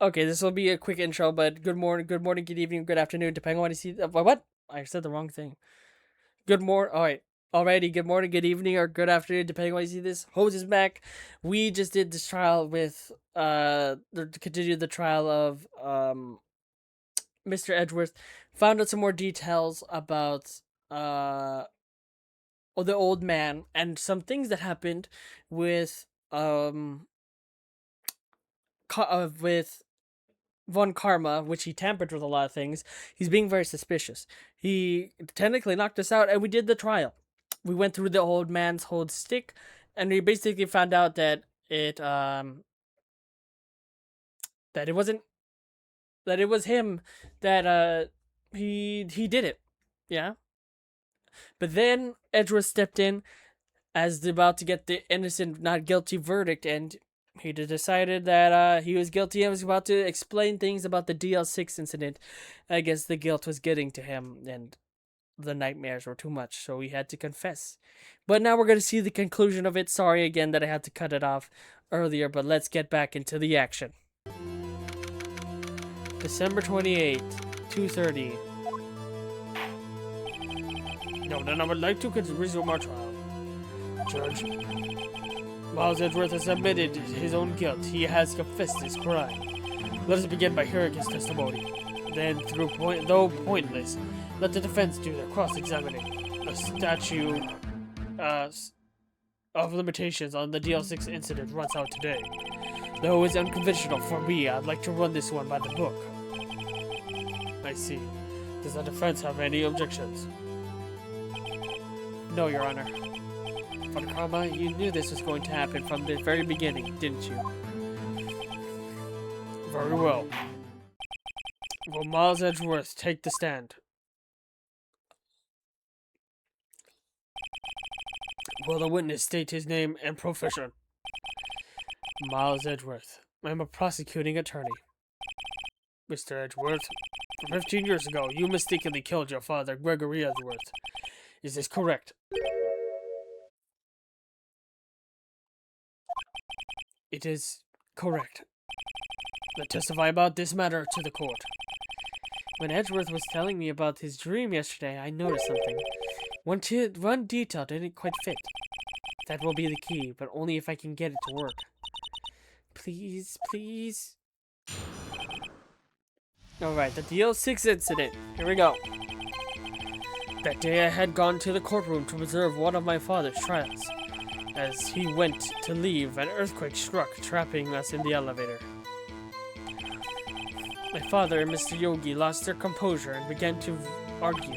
Okay, this will be a quick intro, but good morning, good evening, good afternoon, depending on when you see. What? I said the wrong thing. Good morning. All right. Alrighty. Good morning, good evening, or good afternoon, depending on when you see this. Hose is back. We just did this trial with continued the trial of Mr. Edgeworth. Found out some more details about uh the old man and some things that happened with with Von Karma, which he tampered with a lot of things. He's being very suspicious. He technically knocked us out, and we did the trial. We went through the old man's whole stick, and we basically found out that that it wasn't that it was him that he did it. Yeah. But then Edgeworth stepped in as about to get the innocent not guilty verdict, and he decided that he was guilty and was about to explain things about the DL-6 incident. I guess the guilt was getting to him and the nightmares were too much, so he had to confess. But now we're going to see the conclusion of it. Sorry again that I had to cut it off earlier, but let's get back into the action. December 28th, 2:30. No, then I would like to resume our trial. Judge, Miles Edgeworth has admitted his own guilt. He has confessed his crime. Let us begin by hearing his testimony. Then, though pointless, let the defense do their cross-examining. The statute of limitations on the DL-6 incident runs out today. Though it's unconventional for me, I'd like to run this one by the book. I see. Does the defense have any objections? No, Your Honor. Von Karma, you knew this was going to happen from the very beginning, didn't you? Very well. Will Miles Edgeworth take the stand? Will the witness state his name and profession? Miles Edgeworth. I am a prosecuting attorney. Mr. Edgeworth, 15 years ago, you mistakenly killed your father, Gregory Edgeworth. Is this correct? It is correct. Let's testify about this matter to the court. When Edgeworth was telling me about his dream yesterday, I noticed something. One detail didn't quite fit. That will be the key, but only if I can get it to work. Please, please. Alright, the DL-6 incident. Here we go. That day I had gone to the courtroom to observe one of my father's trials. As he went to leave, an earthquake struck, trapping us in the elevator. My father and Mr. Yogi lost their composure and began to argue.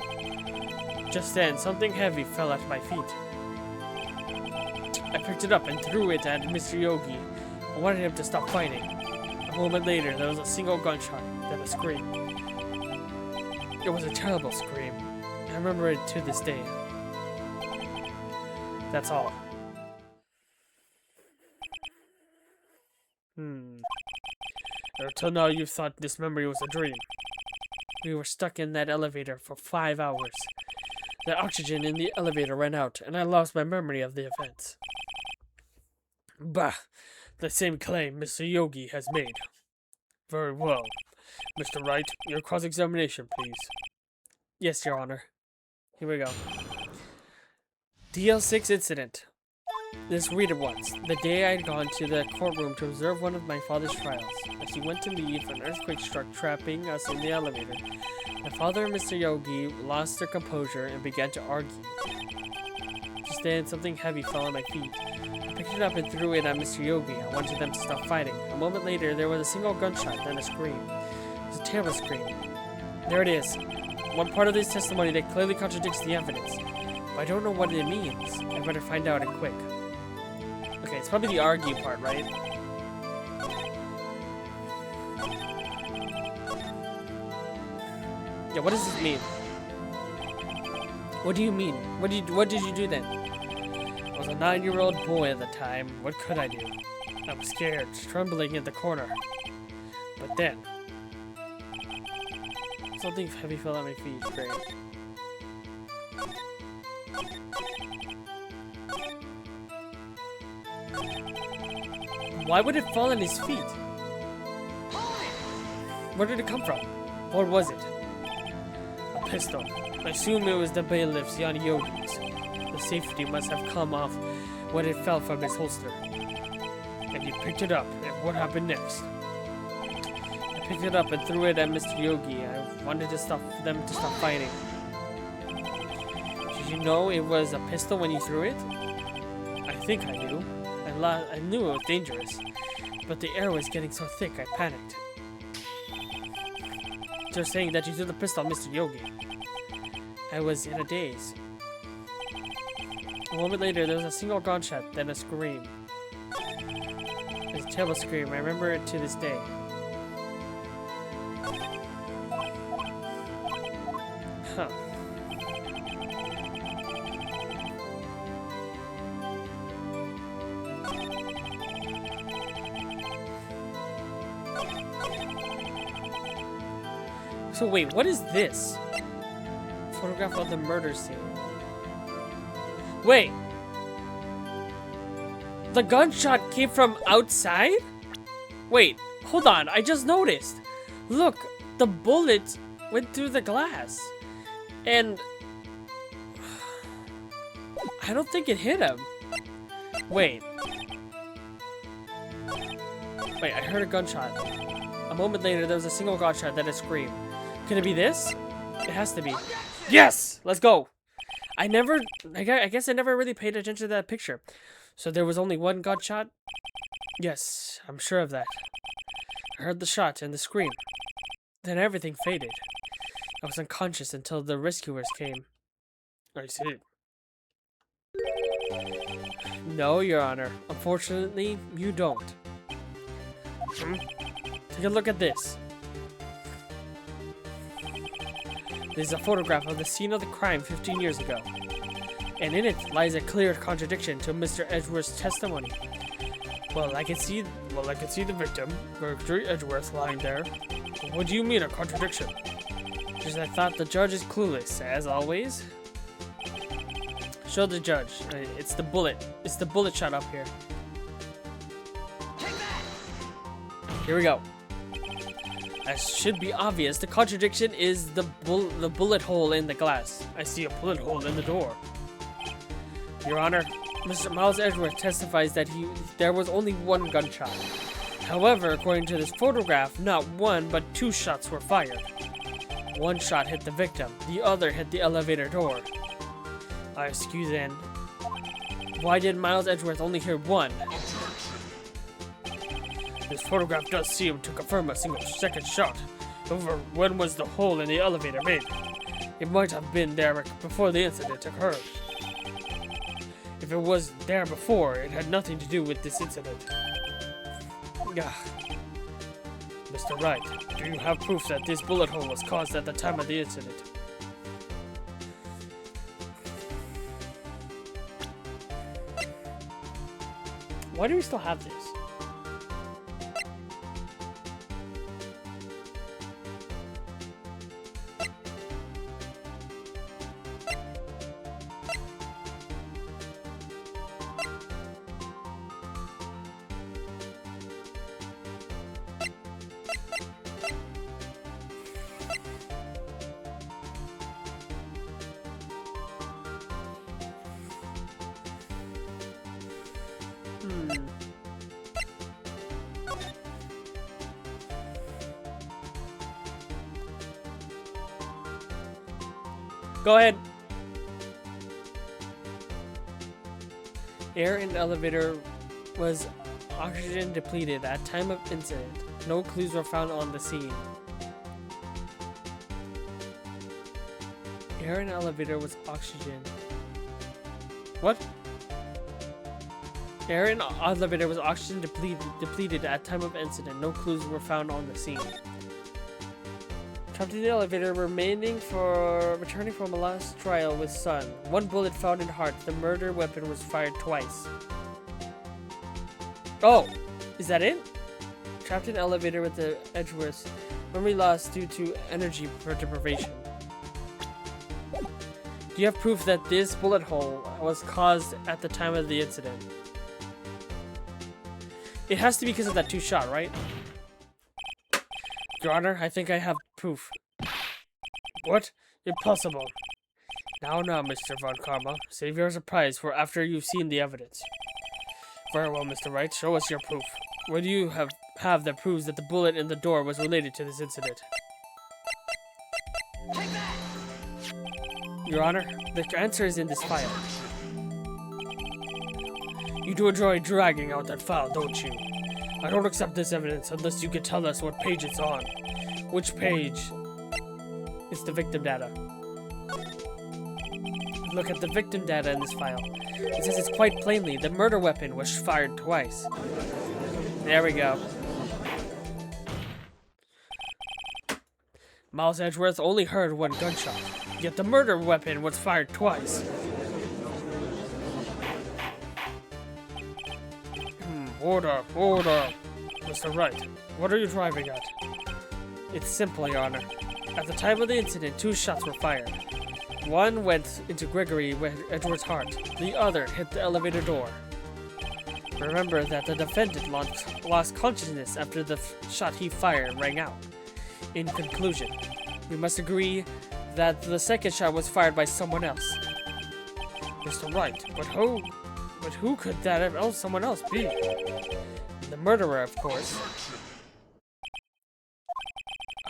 Just then, something heavy fell at my feet. I picked it up and threw it at Mr. Yogi. I wanted him to stop fighting. A moment later, there was a single gunshot, then a scream. It was a terrible scream. I remember it to this day. That's all. Until now, you thought this memory was a dream. We were stuck in that elevator for 5 hours. The oxygen in the elevator ran out, and I lost my memory of the events. Bah! The same claim Mr. Yogi has made. Very well. Mr. Wright, your cross-examination, please. Yes, Your Honor. Here we go. DL-6 incident. This reader once. The day I had gone to the courtroom to observe one of my father's trials. As he went to leave, an earthquake struck, trapping us in the elevator. My father and Mr. Yogi lost their composure and began to argue. Just then, something heavy fell on my feet. I picked it up and threw it at Mr. Yogi. I wanted them to stop fighting. A moment later, there was a single gunshot, then a scream. It was a terrible scream. There it is. One part of this testimony that clearly contradicts the evidence. But I don't know what it means. I better find out and quick. Okay, it's probably the argue part, right? Yeah, what does this mean? What do you mean? What did you do then? I was a 9-year-old boy at the time. What could I do? I was scared, trembling in the corner. But then, something heavy fell at my feet. Great. Why would it fall on his feet? Where did it come from? What was it? A pistol. I assume it was the bailiff's Yogi's. The safety must have come off when it fell from his holster. And he picked it up, and what happened next? I picked it up and threw it at Mr. Yogi. I wanted to stop them to stop fighting. Did you know it was a pistol when you threw it? I think I do. I knew it was dangerous, but the air was getting so thick I panicked. They're saying that you threw the pistol at Mr. Yogi. I was in a daze. A moment later, there was a single gunshot, then a scream. It was a terrible scream. I remember it to this day. Huh. So wait, what is this? Photograph of the murder scene. Wait! The gunshot came from outside? Wait, hold on, I just noticed. Look, the bullet went through the glass. And I don't think it hit him. Wait, I heard a gunshot. A moment later, there was a single gunshot, then a scream. Could it be this? It has to be. Yes! Let's go! I guess I never really paid attention to that picture. So there was only one gunshot? Yes, I'm sure of that. I heard the shot and the scream. Then everything faded. I was unconscious until the rescuers came. I see. No, Your Honor. Unfortunately, you don't. Take a look at this. This is a photograph of the scene of the crime 15 years ago. And in it lies a clear contradiction to Mr. Edgeworth's testimony. Well, I can see the victim, Gregory Edgeworth, lying there. What do you mean, a contradiction? Because I thought the judge is clueless, as always. Show the judge. It's the bullet. It's the bullet shot up here. Here we go. As should be obvious, the contradiction is the bullet hole in the glass. I see a bullet hole in the door. Your Honor, Mr. Miles Edgeworth testifies that there was only one gunshot. However, according to this photograph, not one but two shots were fired. One shot hit the victim, the other hit the elevator door. I ask you then, why did Miles Edgeworth only hear one? This photograph does seem to confirm a single second shot. However, when was the hole in the elevator made? It might have been there before the incident occurred. If it was there before, it had nothing to do with this incident. Mr. Wright, do you have proof that this bullet hole was caused at the time of the incident? Why do we still have this? Go ahead. Air in the elevator was oxygen depleted at time of incident. No clues were found on the scene. Air in the elevator was oxygen. What? Air in the elevator was oxygen depleted at time of incident. No clues were found on the scene. Trapped in the elevator, returning from a last trial with son. One bullet found in heart. The murder weapon was fired twice. Oh, is that it? Trapped in elevator with the Edgeworth. Memory loss due to energy deprivation. Do you have proof that this bullet hole was caused at the time of the incident? It has to be because of that two shot, right? Your Honor, I think I have proof. What? Impossible. Now, Mr. Von Karma. Save your surprise for after you've seen the evidence. Very well, Mr. Wright. Show us your proof. What do you have that proves that the bullet in the door was related to this incident? Your Honor, the answer is in this file. You do enjoy dragging out that file, don't you? I don't accept this evidence unless you can tell us what page it's on. Which page? It's the victim data. Look at the victim data in this file. It says it's quite plainly the murder weapon was fired twice. There we go. Miles Edgeworth only heard one gunshot, yet the murder weapon was fired twice. Order. Mr. Wright, what are you driving at? It's simple, Your Honor. At the time of the incident, 2 shots were fired. One went into Gregory Edgeworth's heart. The other hit the elevator door. Remember that the defendant lost consciousness after the shot he fired rang out. In conclusion, we must agree that the second shot was fired by someone else. Mr. Wright, but who could that someone else be? The murderer, of course.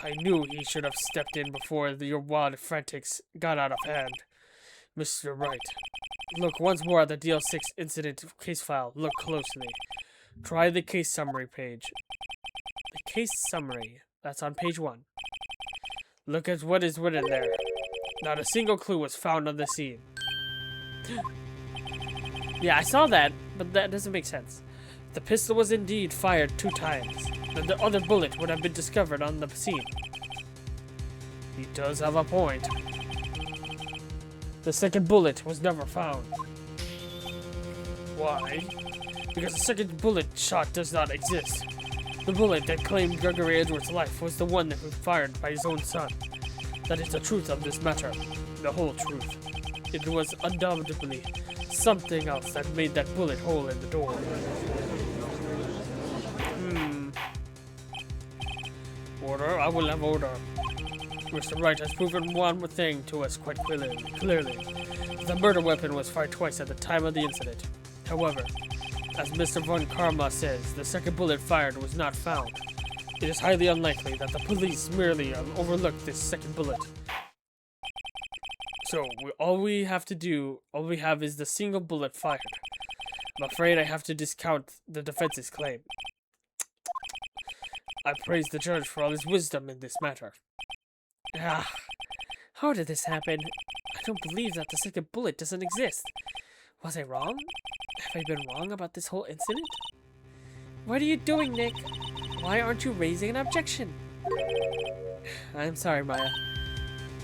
I knew he should have stepped in before your wild frantics got out of hand. Mr. Wright, look once more at the DL-6 incident case file. Look closely. Try the case summary page. The case summary, that's on page 1. Look at what is written there. Not a single clue was found on the scene. Yeah, I saw that, but that doesn't make sense. The pistol was indeed fired 2 times, and the other bullet would have been discovered on the scene. He does have a point. The second bullet was never found. Why? Because the second bullet shot does not exist. The bullet that claimed Gregory Edgeworth's life was the one that was fired by his own son. That is the truth of this matter. The whole truth. It was undoubtedly something else that made that bullet hole in the door. Order, I will have order. Mr. Wright has proven one thing to us quite clearly. The murder weapon was fired twice at the time of the incident. However, as Mr. Von Karma says, the second bullet fired was not found. It is highly unlikely that the police merely overlooked this second bullet. So, all we have is the single bullet fired. I'm afraid I have to discount the defense's claim. I praise the judge for all his wisdom in this matter. How did this happen? I don't believe that the second bullet doesn't exist. Was I wrong? Have I been wrong about this whole incident? What are you doing, Nick? Why aren't you raising an objection? I'm sorry, Maya.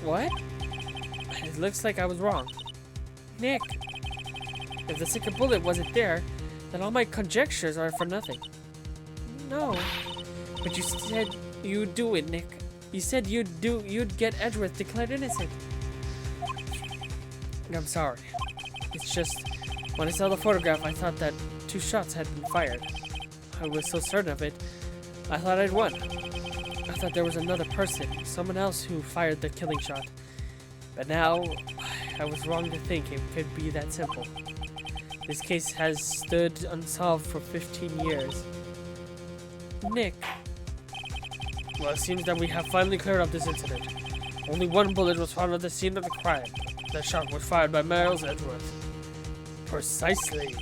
What? It looks like I was wrong. Nick, if the second bullet wasn't there, then all my conjectures are for nothing. No, but you said you'd do it, Nick. You said you'd get Edgeworth declared innocent. I'm sorry. It's just, when I saw the photograph, I thought that 2 shots had been fired. I was so certain of it, I thought I'd won. I thought there was another person, someone else who fired the killing shot. But now, I was wrong to think it could be that simple. This case has stood unsolved for 15 years. Nick. Well, it seems that we have finally cleared up this incident. Only 1 bullet was found at the scene of the crime. That shot was fired by Miles Edgeworth. Precisely.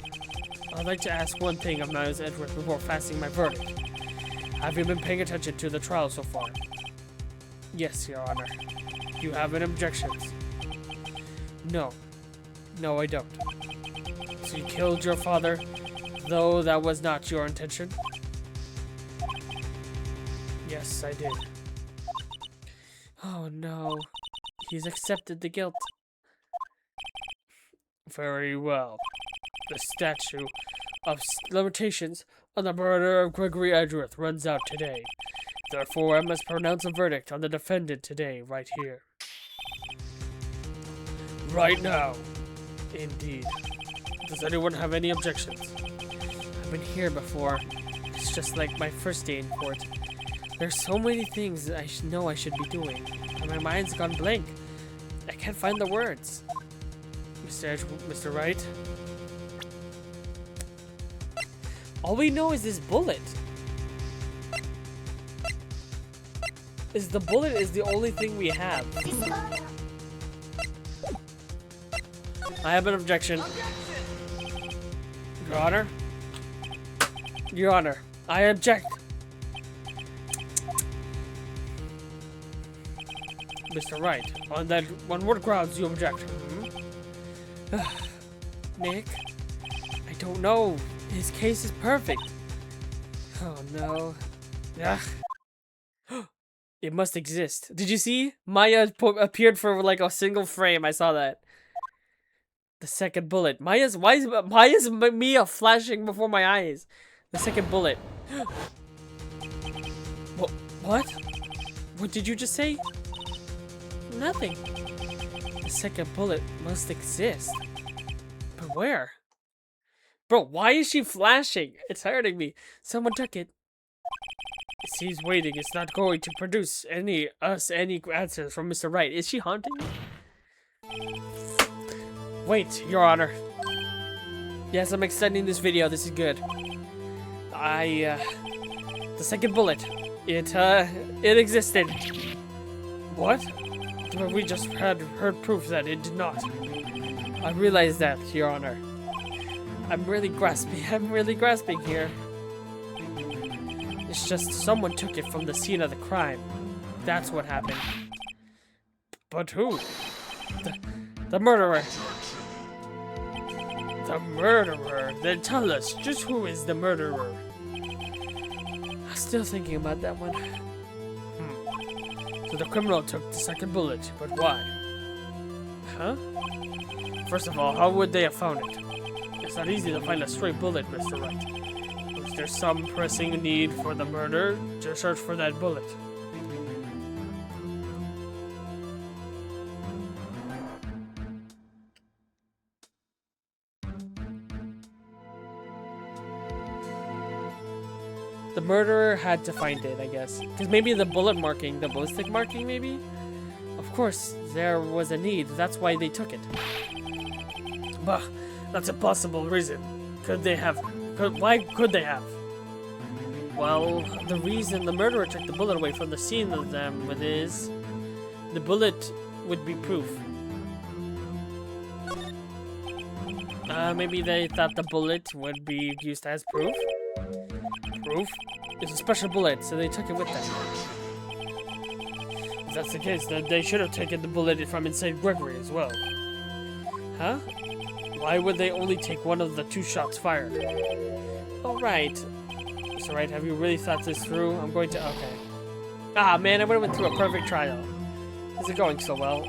I'd like to ask one thing of Miles Edgeworth before passing my verdict. Have you been paying attention to the trial so far? Yes, Your Honor. Do you have any objections? No. No, I don't. So you killed your father, though that was not your intention? Yes, I did. Oh no. He's accepted the guilt. Very well. The statute of limitations on the murder of Gregory Edgeworth runs out today. Therefore, I must pronounce a verdict on the defendant today, right here. Right now. Indeed. Does anyone have any objections? I've been here before. It's just like my first day in court. There's so many things I know I should be doing, and my mind's gone blank. I can't find the words. Mr. Wright? All we know is this bullet. The bullet is the only thing we have. I have an objection. Your Honor? Your Honor, I object. Mr. Wright, on what grounds you object? Nick? I don't know. His case is perfect. Oh no. Ugh. It must exist. Did you see? Maya appeared for like a single frame. I saw that. The second bullet. Why is Mia flashing before my eyes? The second bullet. What? What did you just say? Nothing. The second bullet must exist. But where? Bro, why is she flashing? It's hurting me. Someone took it. It seems waiting is not going to produce any answers from Mr. Wright. Is she haunting me? Wait, Your Honor. Yes, I'm extending this video. This is good. The second bullet. It existed. What? But we just had heard proof that it did not. I realize that, Your Honor. I'm really grasping here. It's just someone took it from the scene of the crime. That's what happened. But who? The murderer. The murderer? Then tell us, just who is the murderer? I'm still thinking about that one. So the criminal took the second bullet, but why? Huh? First of all, how would they have found it? It's not easy to find a stray bullet, Mr. Wright. Was there some pressing need for the murder to search for that bullet? The murderer had to find it, I guess. Because maybe the bullet marking, the ballistic marking, maybe? Of course, there was a need. That's why they took it. Bah, that's a possible reason. Why could they have? Well, the reason the murderer took the bullet away from the scene of them is the bullet would be proof. Maybe they thought the bullet would be used as proof? Proof? It's a special bullet, so they took it with them. If that's the case, then they should have taken the bullet from inside Gregory as well. Huh? Why would they only take one of the 2 shots fired? Alright. Mr. Wright, have you really thought this through? I'm going to... Okay. Ah, man, I would have went through a perfect trial. Is it going so well?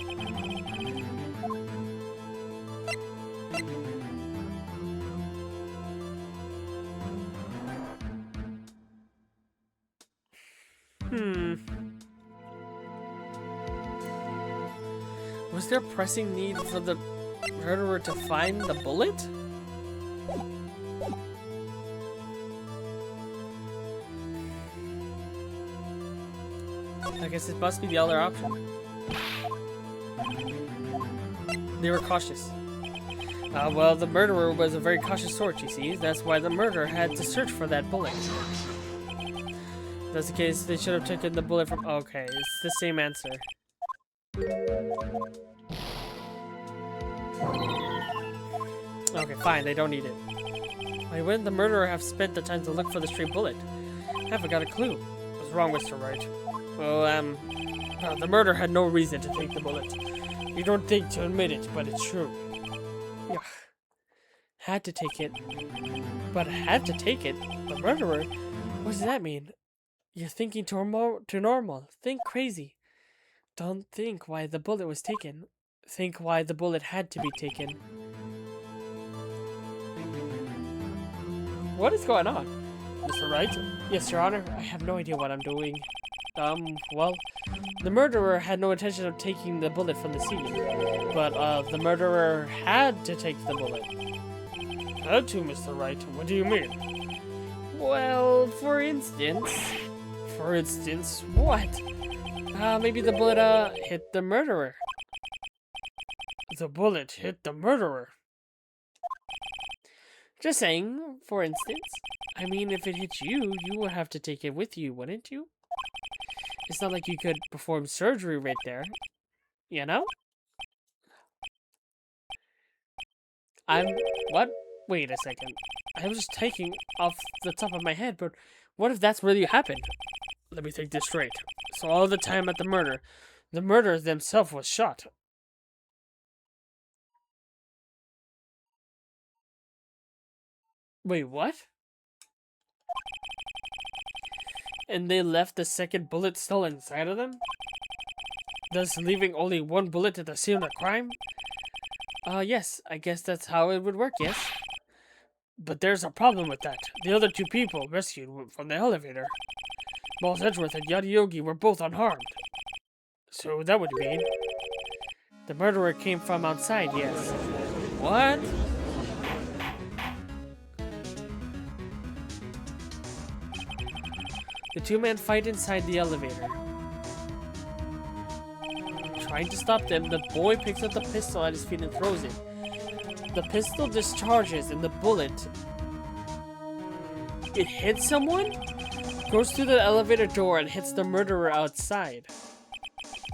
Was there a pressing need for the murderer to find the bullet? I guess it must be the other option. They were cautious. Well, the murderer was a very cautious sort, you see. That's why the murderer had to search for that bullet. If that's the case, they should have taken the bullet from... Okay, it's the same answer. Okay, fine, they don't need it. Why wouldn't the murderer have spent the time to look for the stray bullet? I haven't got a clue. What's wrong, Mr. Wright? Well, the murderer had no reason to take the bullet. You don't think to admit it, but it's true. Yeah. Had to take it. But had to take it? The murderer? What does that mean? You're thinking too normal. Think crazy. Don't think why the bullet was taken. Think why the bullet had to be taken. What is going on? Mr. Wright? Yes, Your Honor. I have no idea what I'm doing. Well, the murderer had no intention of taking the bullet from the scene. But, the murderer had to take the bullet. Had to, Mr. Wright? What do you mean? Well, for instance, For instance, what? Maybe the bullet hit the murderer. The bullet hit the murderer. Just saying, for instance. I mean, if it hit you, you would have to take it with you, wouldn't you? It's not like you could perform surgery right there. You know? What? Wait a second. I was just taking off the top of my head, but what if that's really happened? Let me think this straight. So all the time at the murderer themselves was shot. Wait, what? And they left the second bullet still inside of them? Thus leaving only one bullet at the scene of the crime? Yes, I guess that's how it would work, yes. But there's a problem with that. The other two people rescued from the elevator, Miles Edgeworth and Yadi Yogi, were both unharmed. So that would mean the murderer came from outside, yes. What? The two men fight inside the elevator. Trying to stop them, the boy picks up the pistol at his feet and throws it. The pistol discharges and the bullet... It hits someone? Goes through the elevator door and hits the murderer outside.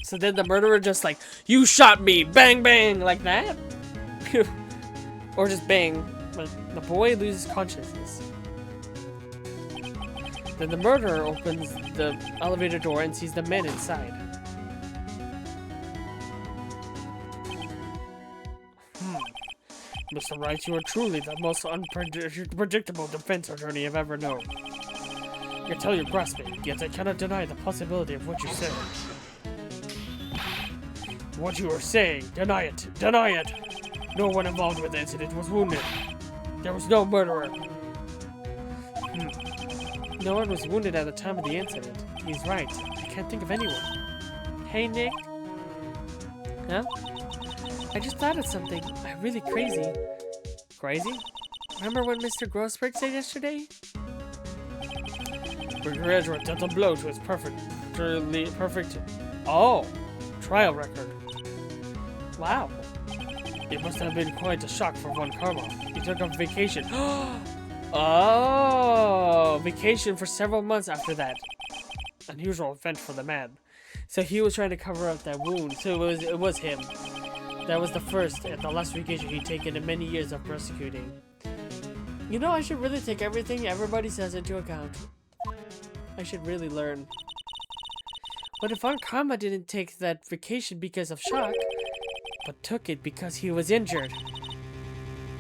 So then the murderer just like, you shot me! Bang bang! Like that? Or just bang. But the boy loses consciousness. Then the murderer opens the elevator door and sees the men inside. Mr. Wright, you are truly the most unpredictable defense attorney I've ever known. I can tell you're grasping, yet I cannot deny the possibility of what you said. What you are saying, deny it! Deny it! No one involved with the incident was wounded. There was no murderer. No one was wounded at the time of the incident. He's right. I can't think of anyone. Hey, Nick. Huh? I just thought of something. Really crazy. Crazy? Remember what Mr. Grossberg said yesterday? Brigadier Edgeworth dealt a blow to his perfect... Oh! Trial record. Wow. It must have been quite a shock for Von Karma. He took a vacation. Oh! Vacation for several months after that. Unusual event for the man. So he was trying to cover up that wound. So it was him. That was the first and the last vacation he'd taken in many years of prosecuting. You know, I should really take everything everybody says into account. I should really learn. But if Von Karma didn't take that vacation because of shock, but took it because he was injured,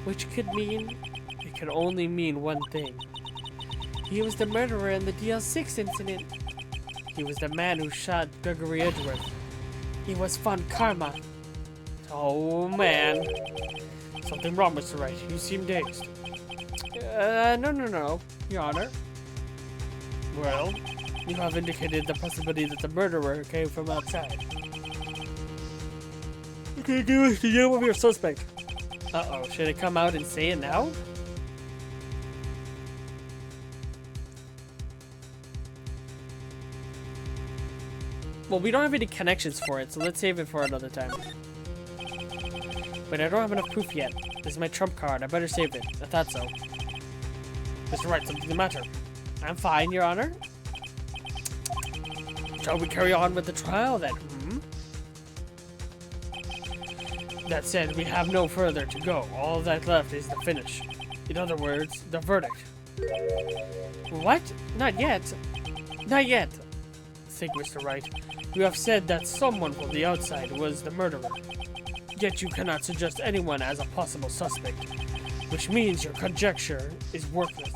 which could mean, it can only mean one thing. He was the murderer in the DL-6 incident. He was the man who shot Gregory Edgeworth. He was Von Karma. Oh man. Something wrong, Mr. Wright. You seem dazed. No, Your Honor. Well, you have indicated the possibility that the murderer came from outside. Okay, give us the name of your suspect. Uh-oh, should I come out and say it now? Well, we don't have any connections for it, so let's save it for another time. But I don't have enough proof yet. This is my trump card. I better save it. I thought so. Mr. Wright, something the matter? I'm fine, Your Honor. Shall we carry on with the trial then? That said, we have no further to go. All that left is the finish. In other words, the verdict. What? Not yet. Not yet. Think, Mr. Wright. You have said that someone from the outside was the murderer. Yet you cannot suggest anyone as a possible suspect, which means your conjecture is worthless.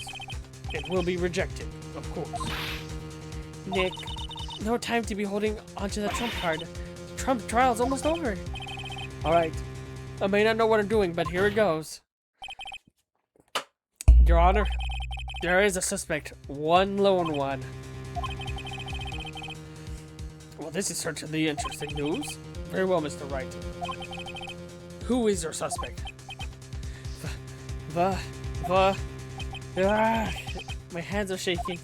It will be rejected, of course. Nick, no time to be holding onto the trump card. The trump trial's almost over. Alright, I may not know what I'm doing, but here it goes. Your Honor, there is a suspect, one lone one. Well, this is certainly interesting news. Very well, Mr. Wright. Who is your suspect? My hands are shaking.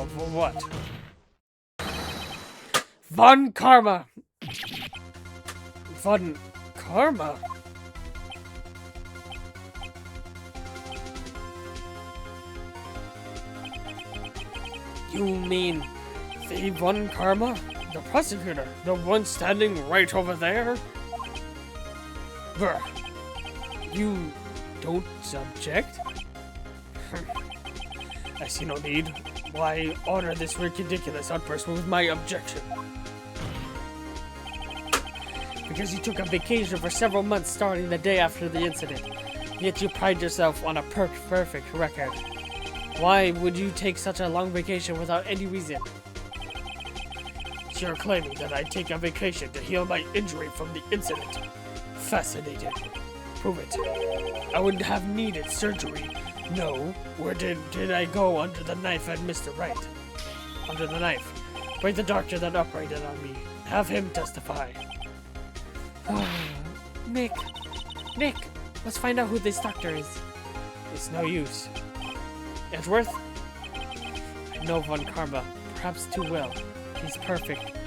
what? Von Karma! Von Karma? You mean the Von Karma? The prosecutor? The one standing right over there? Brr. You don't object? I see no need. Why honor this ridiculous outburst with my objection? Because you took a vacation for several months starting the day after the incident. Yet you pride yourself on a perfect record. Why would you take such a long vacation without any reason? You're claiming that I take a vacation to heal my injury from the incident. Fascinated. Prove it. I wouldn't have needed surgery. No. Where did I go under the knife at Mr. Wright? Under the knife. By the doctor that operated on me. Have him testify. Nick, let's find out who this doctor is. It's no use. Edgeworth? I know Von Karma, perhaps too well. He's perfect.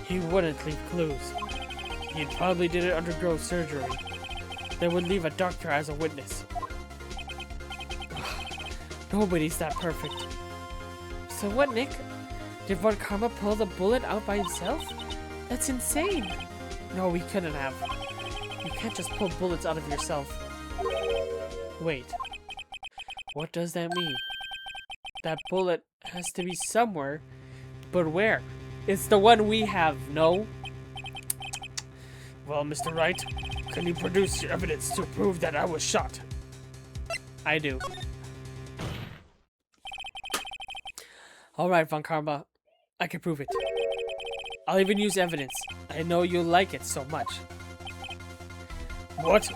He wouldn't leave clues. He probably didn't undergo surgery. That would leave a doctor as a witness. Nobody's that perfect. So what, Nick? Did Von Karma pull the bullet out by himself? That's insane. No, we couldn't have. You can't just pull bullets out of yourself. Wait. What does that mean? That bullet has to be somewhere. But where? It's the one we have, no? Well, Mr. Wright, can you produce your evidence to prove that I was shot? I do. Alright, Von Karma. I can prove it. I'll even use evidence. I know you'll like it so much. What?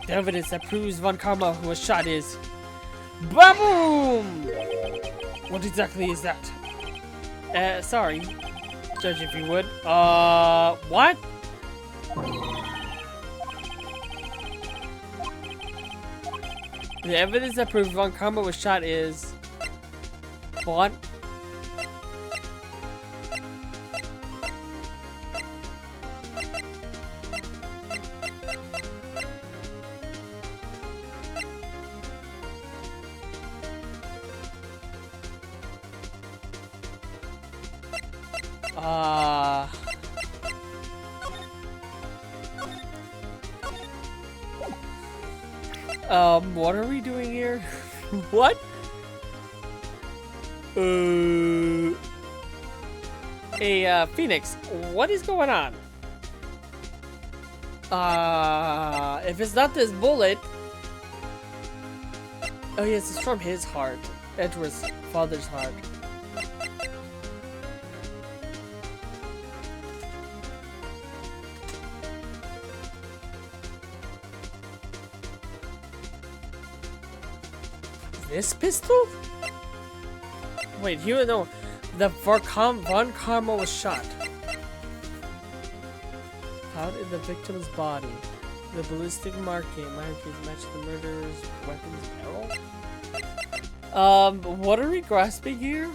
The evidence that proves Von Karma was shot is... Ba-boom! What exactly is that? Sorry. Judge if you would. What? The evidence that proves Von Karma was shot is... What? What are we doing here? What? Hey, Phoenix, what is going on? If it's not this bullet... Oh yes, it's from his heart. Edgeworth's father's heart. This pistol? Wait, you know, the Von Karma was shot. Found in the victim's body. The ballistic markings match the murderer's weapon's barrel. What are we grasping here?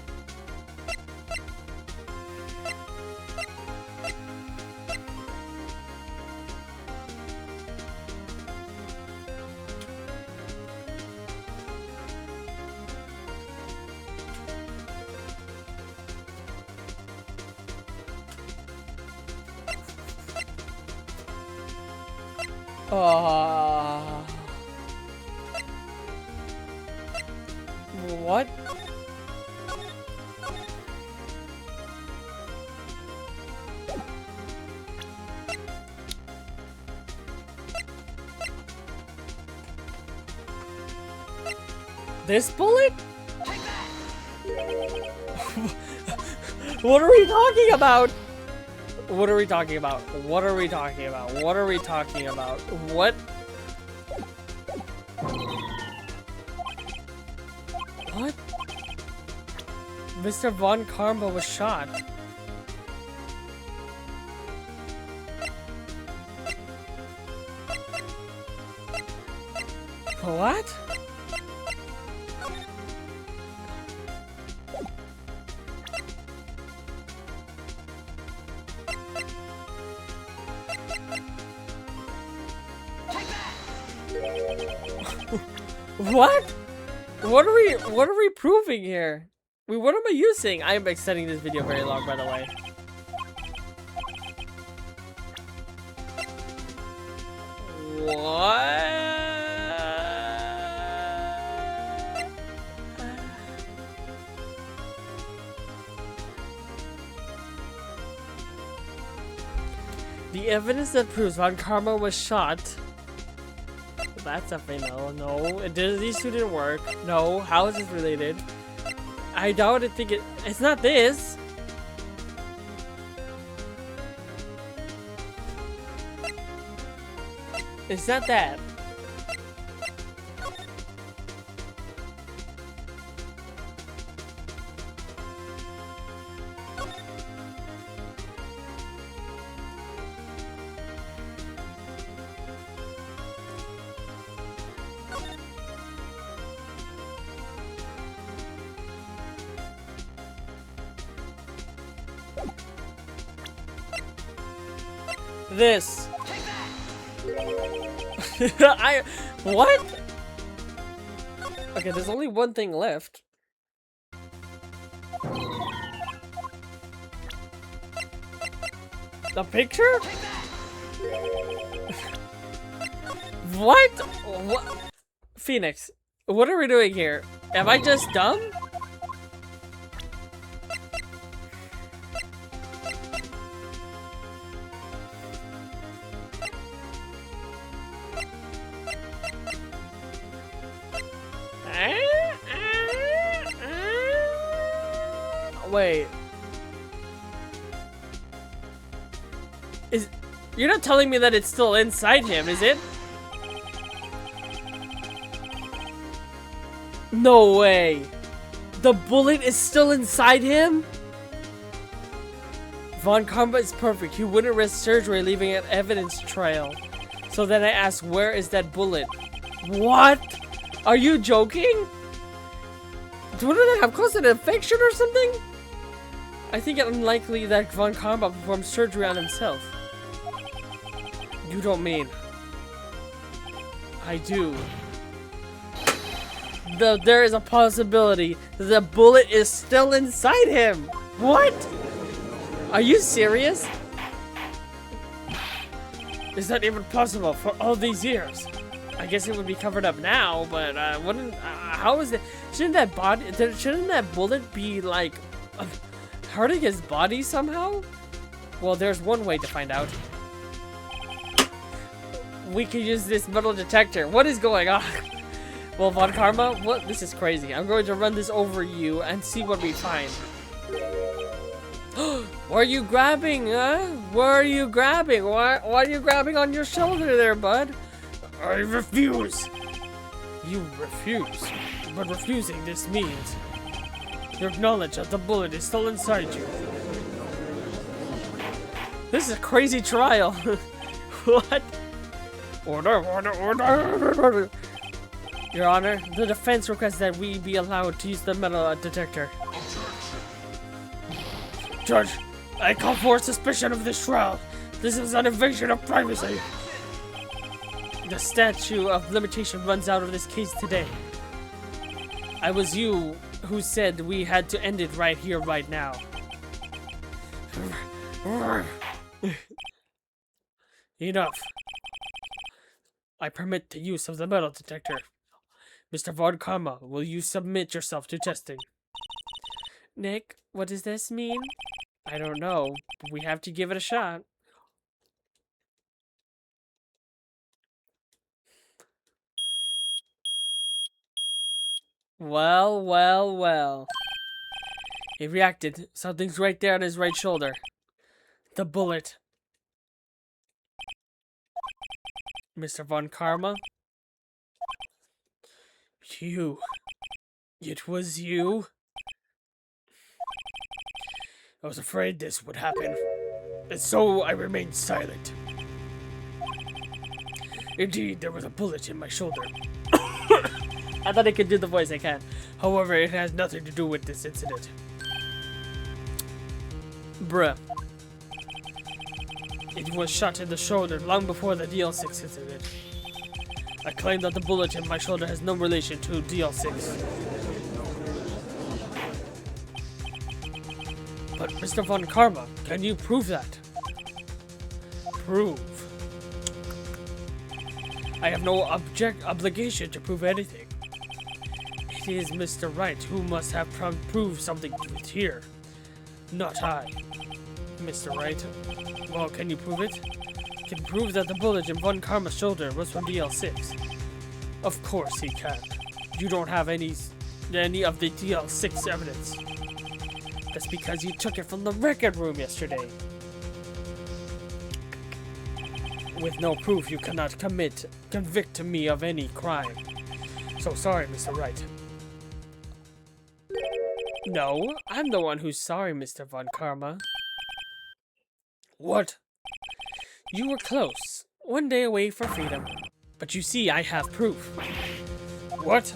What? This bullet? What are we talking about? What are we talking about? What are we talking about? What are we talking about? What? What? Mr. Von Karma was shot. What? What? What are we proving here? What am I using? I am extending this video very long, by the way. What? The evidence that proves Von Karma was shot. That's definitely no. No, these two didn't work. No, how is this related? I doubt it. It's not this. It's not that. This. What? Okay, there's only one thing left. The picture? What? What? Phoenix, what are we doing here? Am I just dumb? Wait. You're not telling me that it's still inside him, is it? No way. The bullet is still inside him? Von Karma is perfect. He wouldn't risk surgery leaving an evidence trail. So then I asked, where is that bullet? What? Are you joking? Wouldn't it have caused an infection or something? I think it unlikely that Von Karma performed surgery on himself. You don't mean? I do. There is a possibility that the bullet is still inside him. What? Are you serious? Is that even possible for all these years? I guess it would be covered up now, but wouldn't? How is it? Shouldn't that bullet be like hurting his body somehow? Well, there's one way to find out. We could use this metal detector. What is going on? Well, Von Karma, what? This is crazy. I'm going to run this over you and see what we find. What are you grabbing, huh? What are you grabbing? Why are you grabbing on your shoulder there, bud? I refuse. You refuse. But refusing this means you acknowledge that the bullet is still inside you. This is a crazy trial. What? Order. Your Honor, the defense requests that we be allowed to use the metal detector. Judge, I call for suspicion of this trial. This is an invasion of privacy. The statute of limitation runs out of this case today. I was you who said we had to end it right here, right now. Enough. I permit the use of the metal detector. Mr. Von Karma, will you submit yourself to testing? Nick, what does this mean? I don't know, but we have to give it a shot. Well. He reacted. Something's right there on his right shoulder. The bullet. Mr. Von Karma? You. It was you? I was afraid this would happen, and so I remained silent. Indeed, there was a bullet in my shoulder. I thought I could do the voice, I can. However, it has nothing to do with this incident. Bruh. It was shot in the shoulder long before the DL-6 incident. I claim that the bullet in my shoulder has no relation to DL-6. But Mr. Von Karma, can you prove that? Prove? I have no obligation to prove anything. It is Mr. Wright who must have proved something here, not I. Mr. Wright, well, can you prove it? Can prove that the bullet in Von Karma's shoulder was from DL-6. Of course he can. You don't have any of the DL-6 evidence. That's because you took it from the record room yesterday. With no proof, you cannot convict me of any crime. So sorry, Mr. Wright. No, I'm the one who's sorry, Mr. Von Karma. What? You were close. One day away from freedom. But you see, I have proof. What?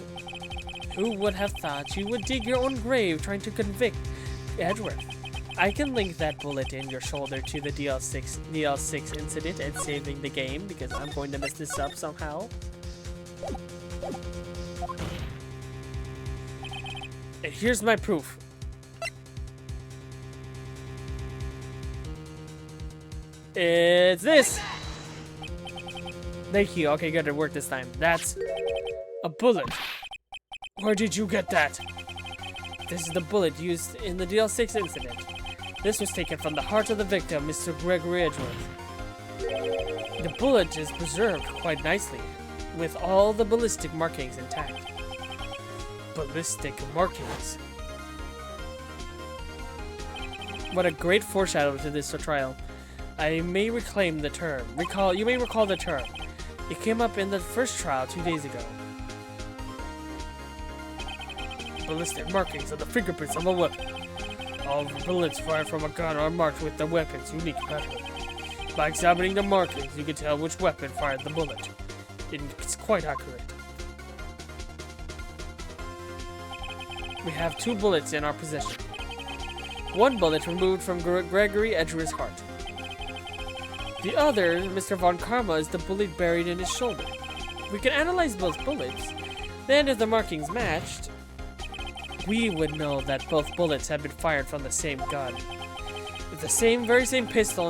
Who would have thought you would dig your own grave trying to convict Edgeworth? I can link that bullet in your shoulder to the DL-6 incident and saving the game because I'm going to mess this up somehow. And here's my proof. It's this! Thank you. Okay, good. It worked this time. That's a bullet. Where did you get that? This is the bullet used in the DL-6 incident. This was taken from the heart of the victim, Mr. Gregory Edgeworth. The bullet is preserved quite nicely, with all the ballistic markings intact. Ballistic markings? What a great foreshadow to this trial. I may reclaim the term. You may recall the term. It came up in the first trial 2 days ago. Ballistic markings are the fingerprints of a weapon. All bullets fired from a gun are marked with the weapon's unique pattern. By examining the markings, you can tell which weapon fired the bullet. It's quite accurate. We have 2 bullets in our possession. 1 bullet removed from Gregory Edgeworth's heart. The other, Mr. Von Karma, is the bullet buried in his shoulder. We can analyze both bullets. Then, if the markings matched, we would know that both bullets had been fired from the same gun. With the very same pistol,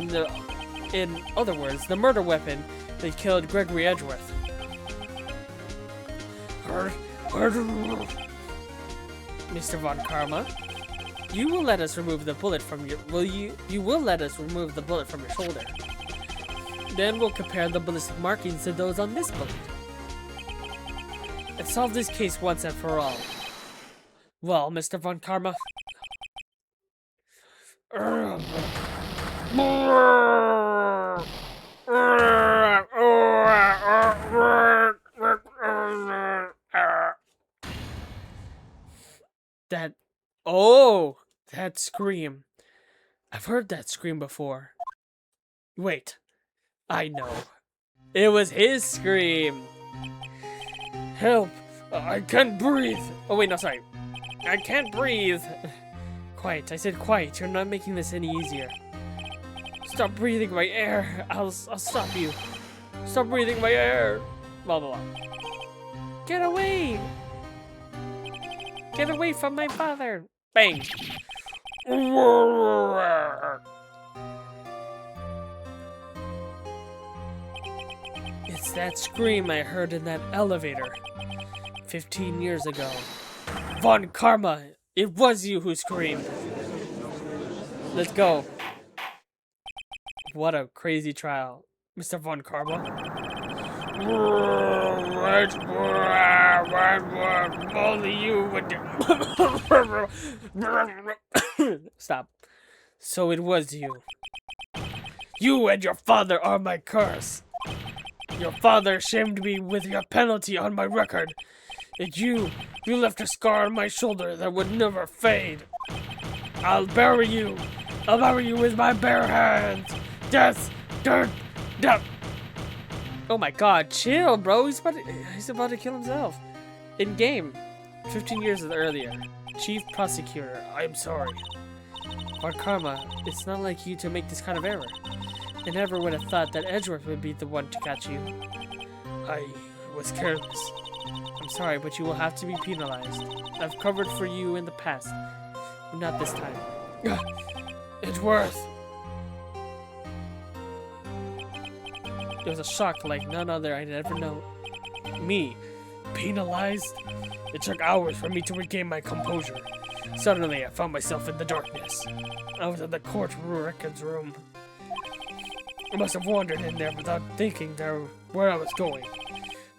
in other words, the murder weapon that killed Gregory Edgeworth. Mr. Von Karma, you will let us remove the bullet from your you will let us remove the bullet from your shoulder. Then we'll compare the ballistic markings to those on this bullet. And solve this case once and for all. Well, Mr. Von Karma. That scream. I've heard that scream before. Wait, I know. It was his scream. Help, I can't breathe. Oh wait, no, sorry. I can't breathe. Quiet, I said quiet. You're not making this any easier. Stop breathing my air. I'll stop you. Stop breathing my air. Blah, blah, blah. Get away. Get away from my father. Bang. It's that scream I heard in that elevator 15 years ago. Von Karma, it was you who screamed. Let's go. What a crazy trial. Mr. Von Karma. Only you would do. Stop. So it was you. You and your father are my curse. Your father shamed me with your penalty on my record. And you left a scar on my shoulder that would never fade. I'll bury you. I'll bury you with my bare hands. Death, dirt, death. Oh my god, chill, bro. He's about to kill himself. In game, 15 years earlier. Chief Prosecutor, I'm sorry. Von Karma, it's not like you to make this kind of error. I never would have thought that Edgeworth would be the one to catch you. I was careless. I'm sorry, but you will have to be penalized. I've covered for you in the past, but not this time. Edgeworth! It was a shock like none other I'd ever known. Me? Penalized? It took hours for me to regain my composure. Suddenly, I found myself in the darkness. I was in the court records room. I must have wandered in there without thinking where I was going.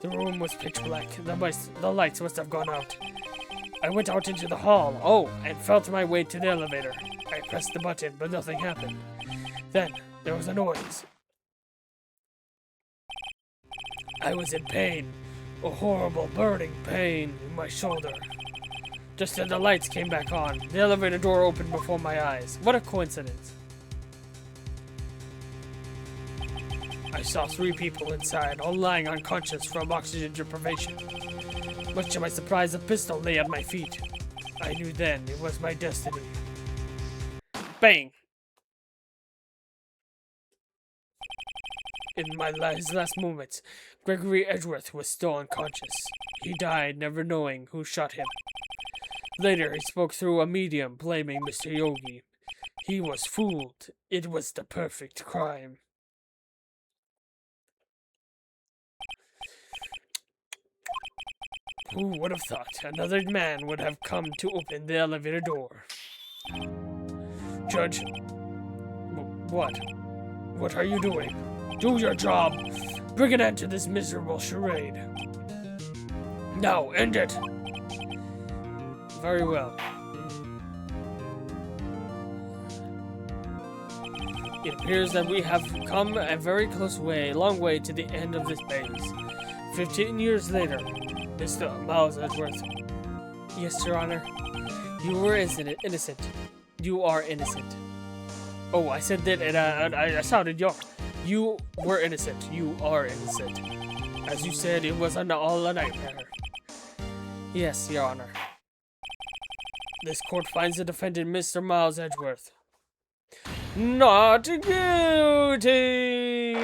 The room was pitch black. The lights must have gone out. I went out into the hall, and felt my way to the elevator. I pressed the button, but nothing happened. Then, there was a noise. I was in pain. A horrible burning pain in my shoulder. Just then the lights came back on. The elevator door opened before my eyes. What a coincidence. I saw 3 people inside, all lying unconscious from oxygen deprivation. Much to my surprise, a pistol lay at my feet. I knew then it was my destiny. Bang! In his last moments, Gregory Edgeworth was still unconscious. He died, never knowing who shot him. Later, he spoke through a medium, blaming Mr. Yogi. He was fooled. It was the perfect crime. Who would have thought another man would have come to open the elevator door? Judge, what? What are you doing? Do your job. Bring an end to this miserable charade. Now, end it. Very well. It appears that we have come a very long way to the end of this maze. 15 years later, Mr. Miles Edgeworth. Yes, Your Honor. You were innocent. You are innocent. Oh, I said that and I sounded young. You were innocent. You are innocent. As you said, it was all a nightmare. Yes, Your Honor. This court finds the defendant, Mr. Miles Edgeworth, not guilty!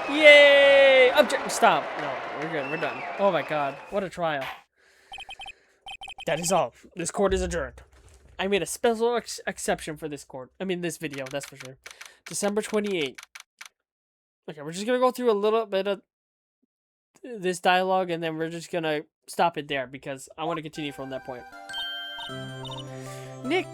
Yay! Object! Stop. No, we're good. We're done. Oh my god. What a trial. That is all. This court is adjourned. I made a special exception for this court. I mean, this video, that's for sure. December 28th. Okay, we're just gonna go through a little bit of this dialogue, and then we're just gonna stop it there, because I want to continue from that point. Nick,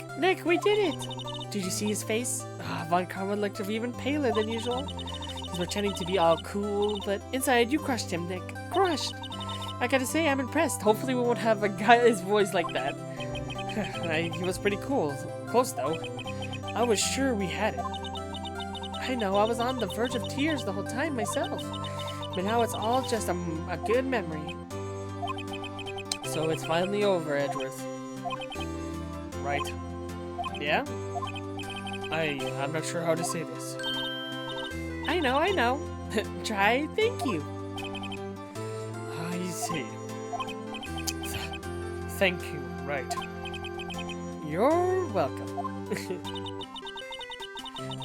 we did it! Did you see his face? Von Karma looked even paler than usual. He's pretending to be all cool, but inside you crushed him, Nick. Crushed! I gotta say, I'm impressed. Hopefully we won't have a guy's voice like that. He was pretty cool. Close, though. I was sure we had it. I know, I was on the verge of tears the whole time myself. But now it's all just a good memory. So it's finally over, Edgeworth. Right. Yeah? I'm not sure how to say this. I know. Try thank you. I see. Thank you, right. You're welcome.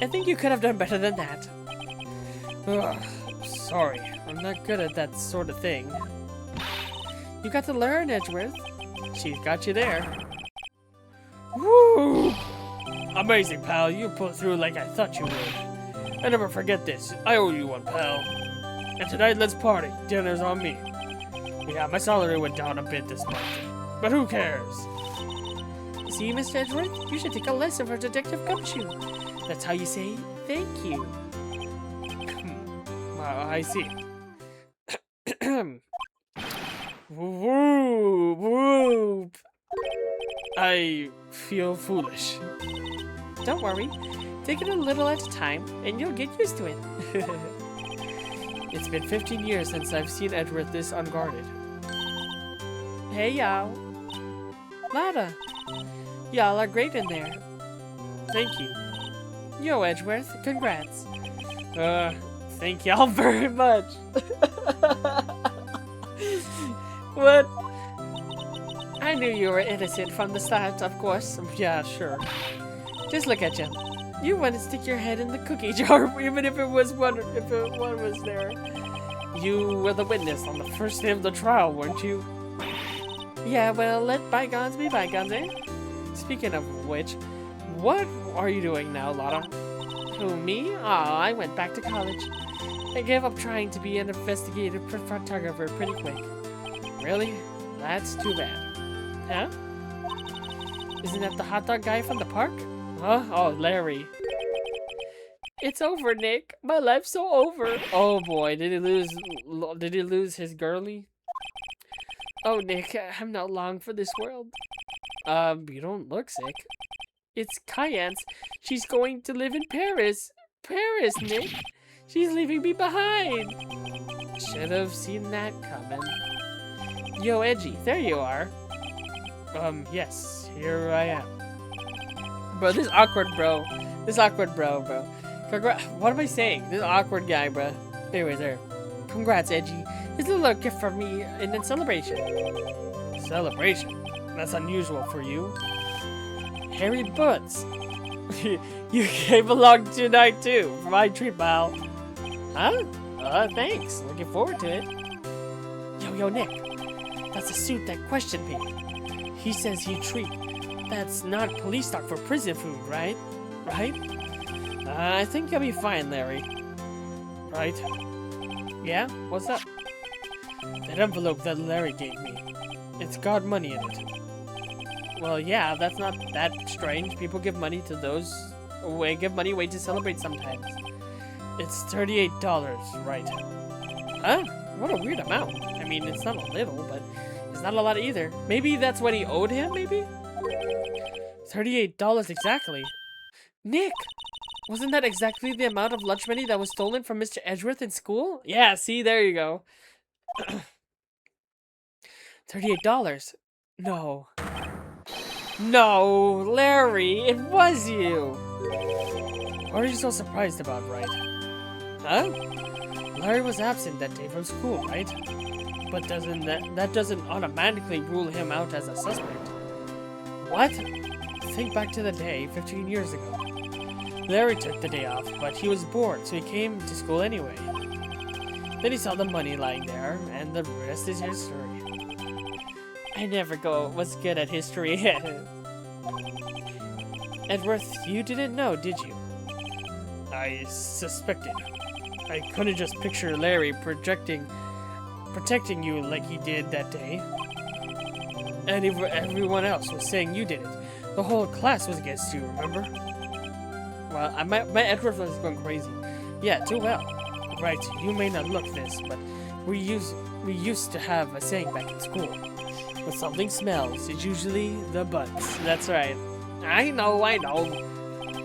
I think you could have done better than that. Sorry, I'm not good at that sort of thing. You got to learn, Edgeworth. She's got you there. Woo! Amazing, pal. You pulled through like I thought you would. I never forget this. I owe you one, pal. And tonight, let's party. Dinner's on me. Yeah, my salary went down a bit this month. But who cares? See, Mr. Edgeworth? You should take a lesson from Detective Gumshoe. That's how you say thank you. I see. Whoop. I feel foolish. Don't worry. Take it a little at a time, and you'll get used to it. It's been 15 years since I've seen Edgeworth this unguarded. Hey, y'all. Lada. Y'all are great in there. Thank you. Yo, Edgeworth, congrats. Thank y'all very much. What? I knew you were innocent from the start, of course. Yeah, sure. Just look at you. You want to stick your head in the cookie jar, even if one was there. You were the witness on the first day of the trial, weren't you? Yeah, well, let bygones be bygones, eh? Speaking of which, what are you doing now, Lotta? Who, me? Aw, I went back to college. I gave up trying to be an investigative photographer pretty quick. Really? That's too bad. Huh? Isn't that the hot dog guy from the park? Huh? Oh, Larry. It's over, Nick. My life's so over. Oh boy, did he lose his girlie? Oh, Nick, I'm not long for this world. You don't look sick. It's Cayenne's. She's going to live in Paris. Paris, Nick. She's leaving me behind. Should have seen that coming. Yo, Edgy, there you are. Yes, here I am. Bro, this awkward bro. Bro. What am I saying? This awkward guy, bro. Anyways, there. Congrats, Edgy. Here's a little gift for me in a celebration. Celebration? That's unusual for you. Hairy butts. You came along tonight too, for my treat, pal. Huh? Thanks. Looking forward to it. Yo, Nick. That's a suit that questioned me. He says you treat. That's not police talk for prison food, right? Right? I think you'll be fine, Larry. Right? Yeah? What's up? That envelope that Larry gave me. It's got money in it. Well, yeah, that's not that strange. People give money to those give money away to celebrate sometimes. It's $38, right? Huh? What a weird amount. I mean, it's not a little, but it's not a lot either. Maybe that's what he owed him, maybe? $38 exactly. Nick! Wasn't that exactly the amount of lunch money that was stolen from Mr. Edgeworth in school? Yeah, see, there you go. $38. No. No, Larry, it was you. What are you so surprised about, Wright? Huh? Larry was absent that day from school, right? But that doesn't automatically rule him out as a suspect. What? Think back to the day 15 years ago. Larry took the day off, but he was bored, so he came to school anyway. Then he saw the money lying there, and the rest is history. I never was good at history. Edgeworth, you didn't know, did you? I suspected. I couldn't just picture Larry protecting you like he did that day. And everyone else was saying you did it. The whole class was against you, remember? Well, my Edgeworth was going crazy. Yeah, too well. Right, you may not look this, but we used to have a saying back in school. When something smells, it's usually the butts. That's right. I know.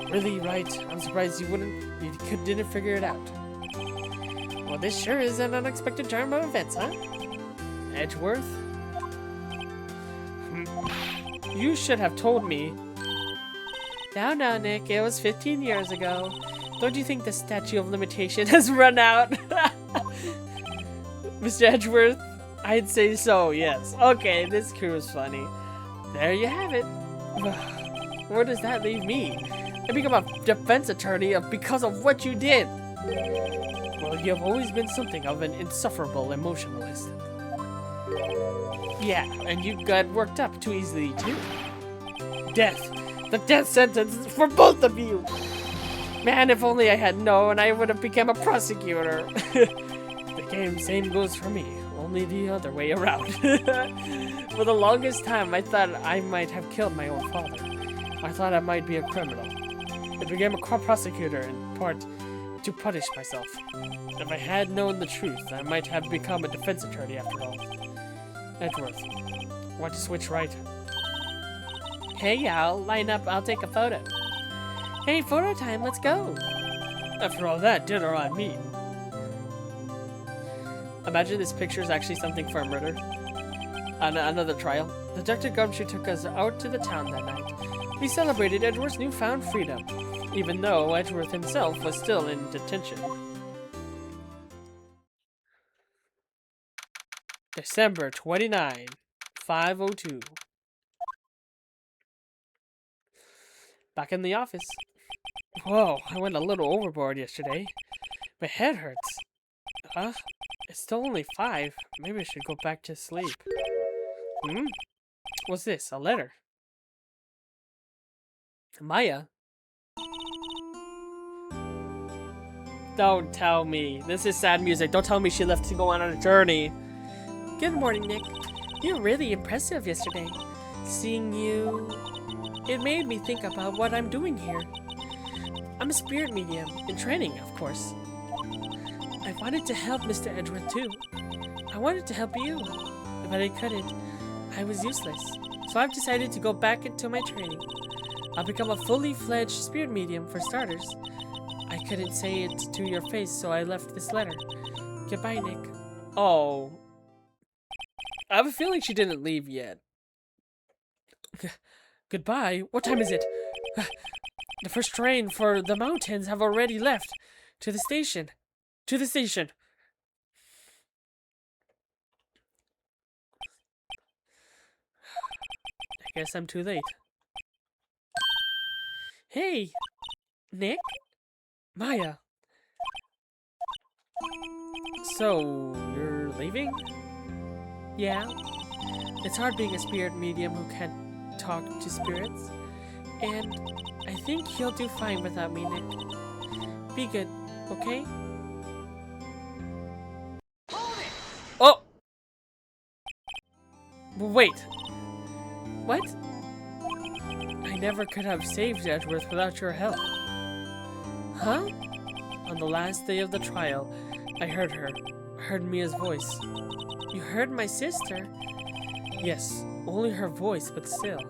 Really, right? I'm surprised you didn't figure it out. Well, this sure is an unexpected turn of events, huh? Edgeworth? You should have told me. No, Nick. It was 15 years ago. Don't you think the statute of limitation has run out? Mr. Edgeworth? I'd say so, yes. Okay, this crew is funny. There you have it. Where does that leave me? I become a defense attorney because of what you did. Well, you have always been something of an insufferable emotionalist. Yeah, and you got worked up too easily, too. Death. The death sentence for both of you. Man, if only I had known, I would have become a prosecutor. The same goes for me. Only the other way around. For the longest time, I thought I might have killed my own father. I thought I might be a criminal. I became a prosecutor in part to punish myself. If I had known the truth, I might have become a defense attorney after all. Edgeworth, want to switch right? Hey, y'all, line up, I'll take a photo. Hey, photo time, let's go. After all that, dinner on me. Imagine this picture is actually something for a murder. Another trial. Detective Gumshoe took us out to the town that night. We celebrated Edgeworth's newfound freedom, even though Edgeworth himself was still in detention. December 29, 5:02. Back in the office. Whoa, I went a little overboard yesterday. My head hurts. Huh? It's still only 5. Maybe I should go back to sleep. What's this? A letter. Maya? Don't tell me. This is sad music. Don't tell me she left to go on a journey. Good morning, Nick. You were really impressive yesterday. Seeing you... It made me think about what I'm doing here. I'm a spirit medium, in training, of course. I wanted to help Mr. Edgeworth too. I wanted to help you, but I couldn't. I was useless. So I've decided to go back into my training. I'll become a fully fledged spirit medium for starters. I couldn't say it to your face, so I left this letter. Goodbye, Nick. Oh. I have a feeling she didn't leave yet. Goodbye? What time is it? The first train for the mountains have already left. To the station. To the station. I guess I'm too late. Hey! Nick? Maya. So, you're leaving? Yeah. It's hard being a spirit medium who can't talk to spirits. And I think you'll do fine without me, Nick. Be good, okay? Oh! Wait. What? I never could have saved Edgeworth without your help. Huh? On the last day of the trial, I heard her. Heard Mia's voice. You heard my sister? Yes, only her voice, but still.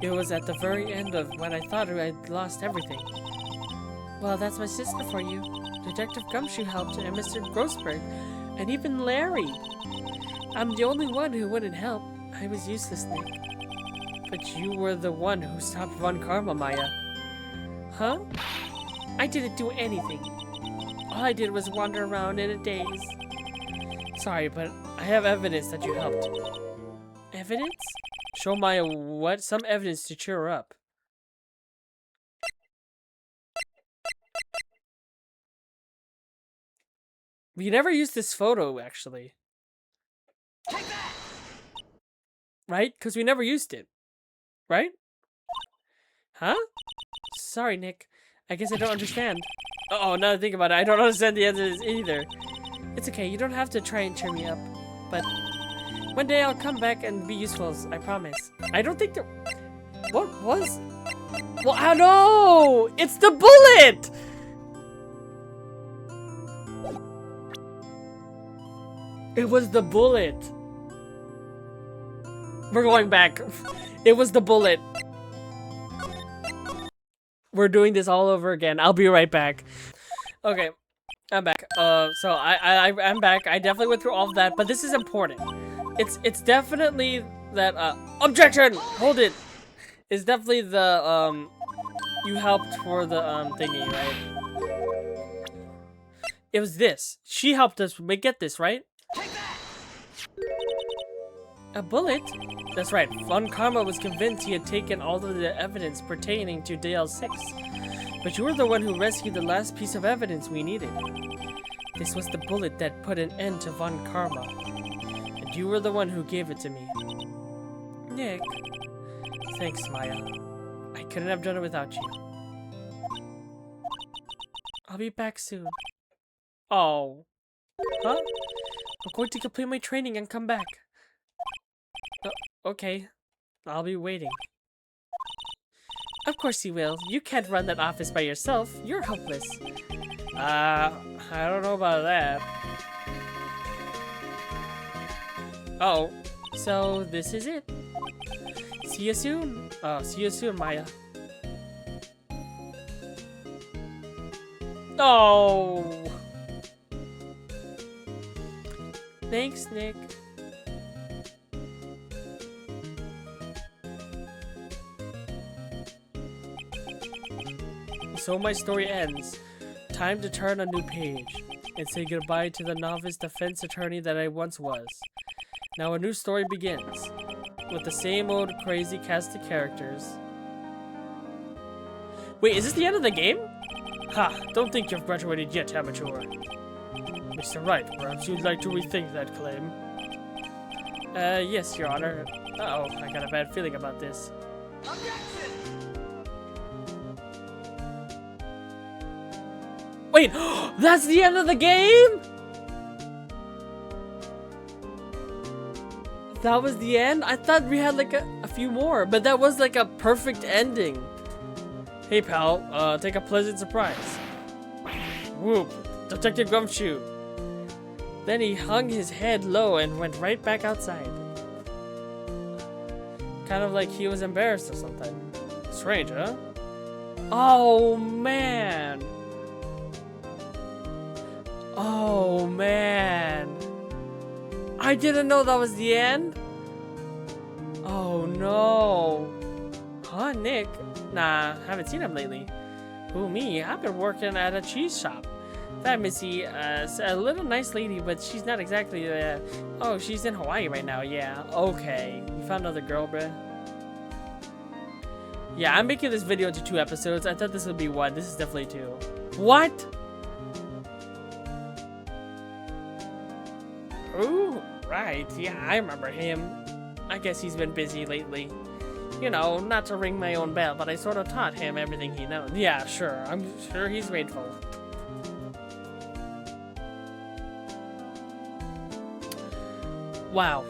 It was at the very end of when I thought I'd lost everything. Well, that's my sister for you. Detective Gumshoe helped, and Mr. Grossberg, and even Larry. I'm the only one who wouldn't help. I was useless, Nick. But you were the one who stopped Von Karma, Maya. Huh? I didn't do anything. All I did was wander around in a daze. Sorry, but I have evidence that you helped. Evidence? Show Maya what? Some evidence to cheer her up. We never used this photo, actually. Take that! Right? Because we never used it. Right? Huh? Sorry, Nick. I guess I don't understand. Uh-oh, now that I think about it, I don't understand the evidence either. It's okay, you don't have to try and cheer me up. But one day I'll come back and be useful, I promise. I don't think there... What was... Well, I know! It's the bullet! It was the bullet. We're going back. It was the bullet. We're doing this all over again. I'll be right back. Okay, I'm back. So I'm back. I definitely went through all of that, but this is important. It's definitely that objection. Hold it. It's definitely the you helped for the thingy, right? It was this. She helped us get this, right? A bullet? That's right. Von Karma was convinced he had taken all of the evidence pertaining to DL-6. But you were the one who rescued the last piece of evidence we needed. This was the bullet that put an end to Von Karma. And you were the one who gave it to me. Nick. Thanks, Maya. I couldn't have done it without you. I'll be back soon. Oh. Huh? I'm going to complete my training and come back. Okay. I'll be waiting. Of course you will. You can't run that office by yourself. You're helpless. I don't know about that. Oh. So, this is it. See you soon. See you soon, Maya. Oh. Thanks, Nick. So my story ends. Time to turn a new page and say goodbye to the novice defense attorney that I once was. Now a new story begins with the same old crazy cast of characters. Wait, is this the end of the game? Ha! Don't think you've graduated yet, amateur. Mr. Wright, perhaps you'd like to rethink that claim? Yes, Your Honor. Uh-oh, I got a bad feeling about this. Objection! Wait, that's the end of the game? That was the end? I thought we had like a few more, but that was like a perfect ending. Hey pal, take a pleasant surprise. Whoop, Detective Gumshoe. Then he hung his head low and went right back outside. Kind of like he was embarrassed or something. Strange, huh? Oh man. Oh man. I didn't know that was the end. Oh no. Huh, Nick? Nah, haven't seen him lately. Who, me? I've been working at a cheese shop. That Missy, a little nice lady, but she's not exactly, oh, she's in Hawaii right now, yeah. Okay. You found another girl, bruh? Yeah, I'm making this video into 2 episodes. I thought this would be 1. This is definitely 2. What? Ooh, right. Yeah, I remember him. I guess he's been busy lately. You know, not to ring my own bell, but I sort of taught him everything he knows. Yeah, sure. I'm sure he's grateful. Wow.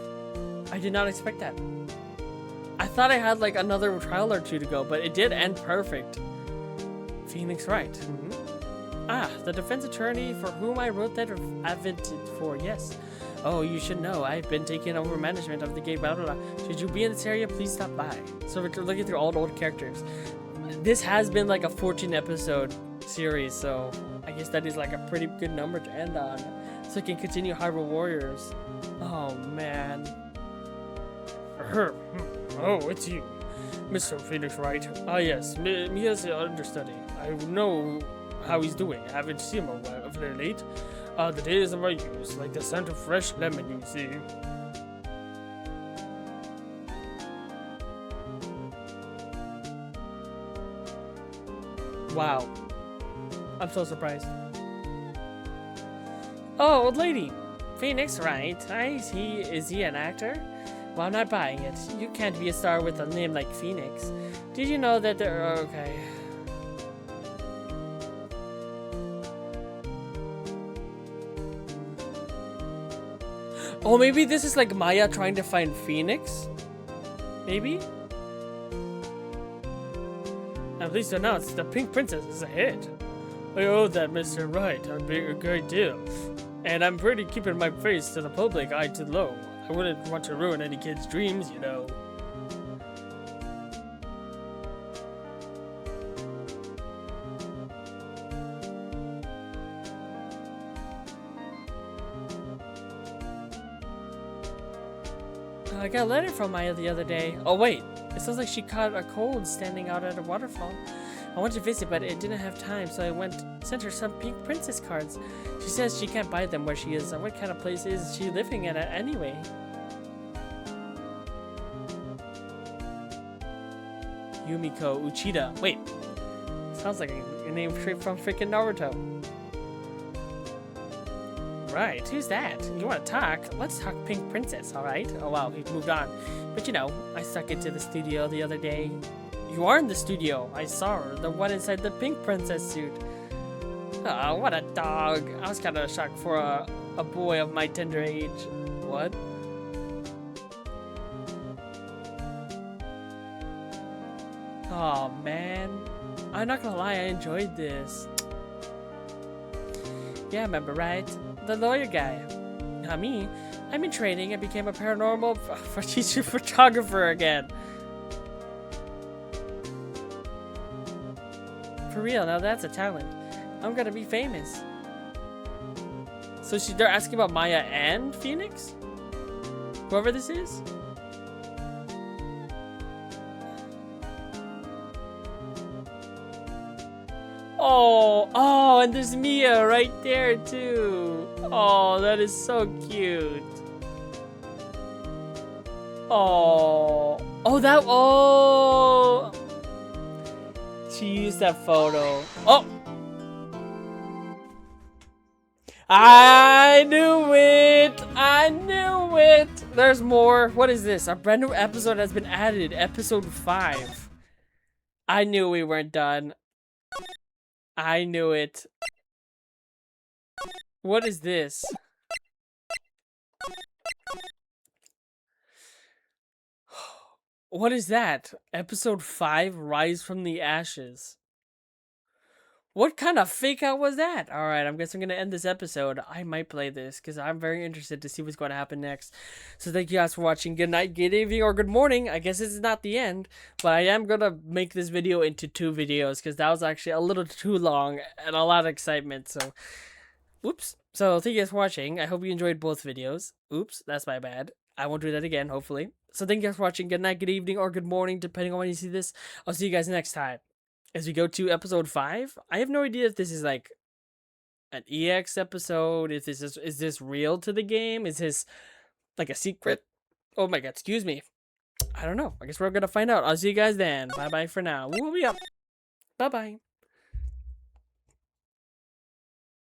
I did not expect that. I thought I had like another trial or 2 to go, but it did end perfect. Phoenix Wright. Ah, the defense attorney for whom I wrote that affidavit for, yes. Oh, you should know. I've been taking over management of the gate, blah, blah, blah. Should you be in this area, please stop by. So we're looking through all the old characters. This has been like a 14-episode series, so I guess that is like a pretty good number to end on. So I can continue Hyrule Warriors. Oh, man. Oh, it's you. Mr. Phoenix Wright. Ah, yes. Mia's understudy. I know how he's doing. I haven't seen him of late. The days of our youth, like the scent of fresh lemon, you see. Wow. I'm so surprised. Oh, old lady. Phoenix Wright. Is he an actor? Well, I'm not buying it. You can't be a star with a name like Phoenix. Did you know that there are... Okay. Oh, maybe this is like Maya trying to find Phoenix? Maybe? I'm pleased to announce the Pink Princess is a hit. I owe that Mr. Wright a great deal. And I'm pretty keeping my face to the public eye too low. I wouldn't want to ruin any kid's dreams, you know. I got a letter from Maya the other day. Oh wait, it sounds like she caught a cold standing out at a waterfall. I wanted to visit, but it didn't have time, so I sent her some Pink Princess cards. She says she can't buy them where she is. What kind of place is she living at anyway? Yumiko Uchida. Wait, sounds like a name straight from freaking Naruto. Right, who's that? You want to talk? Let's talk Pink Princess, alright? Oh wow, he moved on. But you know, I stuck into the studio the other day. You are in the studio. I saw her, the one inside the Pink Princess suit. Oh, what a dog. I was kind of shocked for a boy of my tender age. What? Oh man. I'm not gonna lie, I enjoyed this. Yeah, remember, right? The lawyer guy. Not me. I'm in training and became a paranormal photographer again. For real, now that's a talent. I'm gonna be famous. So they're asking about Maya and Phoenix? Whoever this is? Oh, and there's Mia right there too. Oh, that is so cute. Oh, she used that photo. Oh, I knew it! I knew it! There's more. What is this? A brand new episode has been added. Episode 5. I knew we weren't done. I knew it. What is this? What is that? Episode 5, Rise from the Ashes. What kind of fake out was that? Alright, I'm guessing I'm going to end this episode. I might play this because I'm very interested to see what's going to happen next. So thank you guys for watching. Good night, good evening, or good morning. I guess this is not the end, but I am going to make this video into 2 videos because that was actually a little too long and a lot of excitement. So, oops. So thank you guys for watching. I hope you enjoyed both videos. Oops, that's my bad. I won't do that again, hopefully. So thank you guys for watching. Good night, good evening, or good morning, depending on when you see this. I'll see you guys next time. As we go to episode 5, I have no idea if this is like an EX episode. If this is this real to the game? Is this like a secret? Oh my god, excuse me. I don't know. I guess we're gonna find out. I'll see you guys then. Bye bye for now. We'll be up. Bye bye.